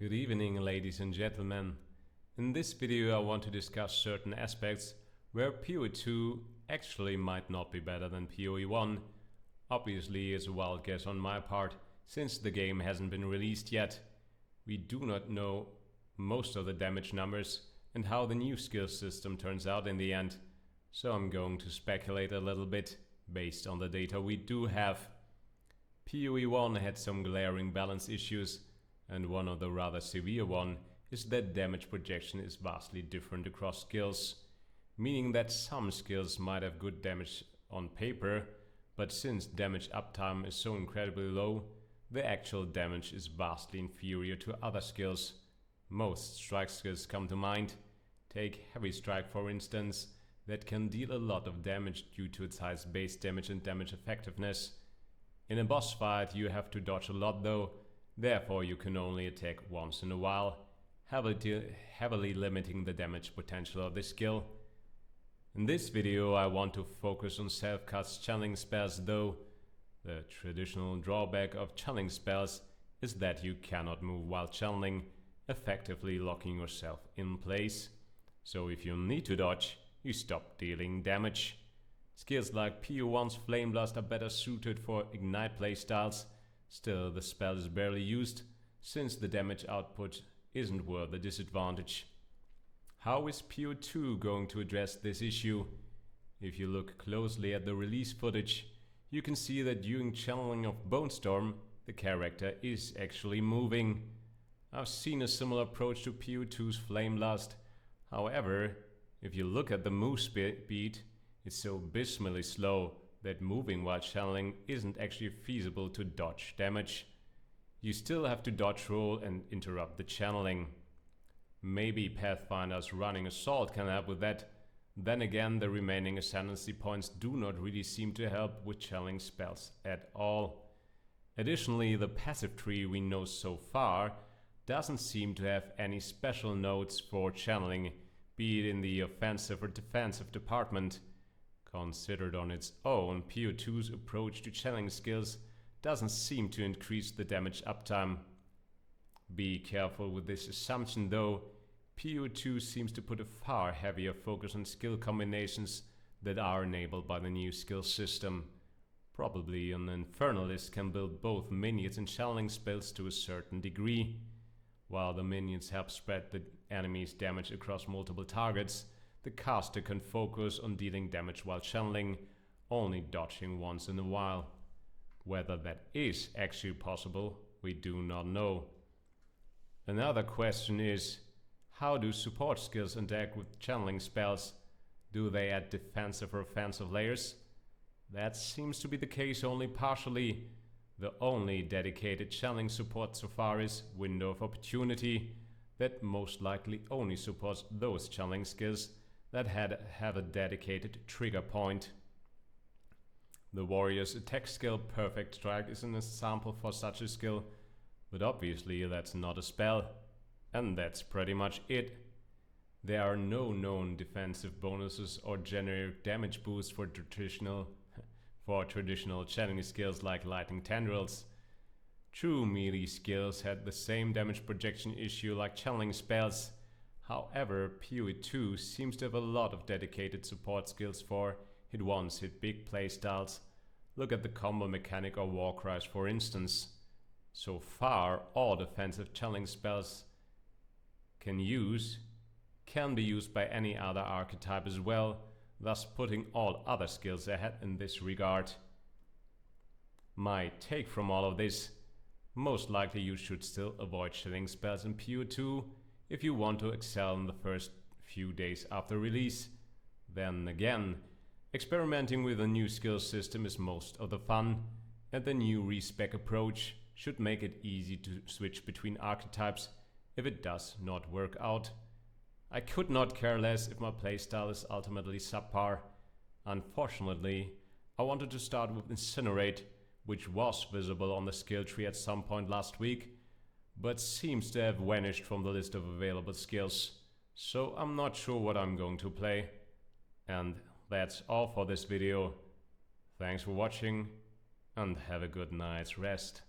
Good evening, ladies and gentlemen. In this video I want to discuss certain aspects where Poe2 actually might not be better than Poe1. Obviously it's a wild guess on my part, since the game hasn't been released yet. We do not know most of the damage numbers and how the new skill system turns out in the end, so I'm going to speculate a little bit based on the data we do have. Poe1 had some glaring balance issues, and one of the rather severe one is that damage projection is vastly different across skills, meaning that some skills might have good damage on paper, but since damage uptime is so incredibly low, the actual damage is vastly inferior to other skills. Most strike skills come to mind. Take Heavy Strike for instance, that can deal a lot of damage due to its high base damage and damage effectiveness. In a boss fight you have to dodge a lot though, therefore you can only attack once in a while, heavily limiting the damage potential of this skill. In this video I want to focus on self-cast channeling spells though. The traditional drawback of channeling spells is that you cannot move while channeling, effectively locking yourself in place. So if you need to dodge, you stop dealing damage. Skills like Poe1's Flame Blast are better suited for Ignite playstyles. Still, the spell is barely used, since the damage output isn't worth the disadvantage. How is Poe2 going to address this issue? If you look closely at the release footage, you can see that during channeling of Bone Storm, the character is actually moving. I've seen a similar approach to Poe2's Flame Blast. However, if you look at the move speed, it's so abysmally slow that moving while channeling isn't actually feasible to dodge damage. You still have to dodge roll and interrupt the channeling. Maybe Pathfinder's Running Assault can help with that. Then again, the remaining ascendancy points do not really seem to help with channeling spells at all. Additionally, the passive tree we know so far doesn't seem to have any special nodes for channeling, be it in the offensive or defensive department. Considered on its own, Poe2's approach to channeling skills doesn't seem to increase the damage uptime. Be careful with this assumption though. Poe2 seems to put a far heavier focus on skill combinations that are enabled by the new skill system. Probably an Infernalist can build both minions and channeling spells to a certain degree. While the minions help spread the enemy's damage across multiple targets, the caster can focus on dealing damage while channeling, only dodging once in a while. Whether that is actually possible, we do not know. Another question is, how do support skills interact with channeling spells? Do they add defensive or offensive layers? That seems to be the case only partially. The only dedicated channeling support so far is Window of Opportunity, that most likely only supports those channeling skills that have a dedicated trigger point. The warrior's attack skill Perfect Strike is an example for such a skill, but obviously that's not a spell, and that's pretty much it. There are no known defensive bonuses or generic damage boosts for traditional channeling skills like Lightning Tendrils. True melee skills had the same damage projection issue like channeling spells. However, Poe2 seems to have a lot of dedicated support skills for hit once, hit big playstyles. Look at the combo mechanic or war cries for instance. So far, all defensive channeling spells can be used by any other archetype as well, thus putting all other skills ahead in this regard. My take from all of this: most likely you should still avoid channeling spells in Poe2 if you want to excel in the first few days after release. Then again, experimenting with a new skill system is most of the fun, and the new respec approach should make it easy to switch between archetypes if it does not work out. I could not care less if my playstyle is ultimately subpar. Unfortunately, I wanted to start with Incinerate, which was visible on the skill tree at some point last week, but seems to have vanished from the list of available skills, so I'm not sure what I'm going to play. And that's all for this video. Thanks for watching, and have a good night's rest.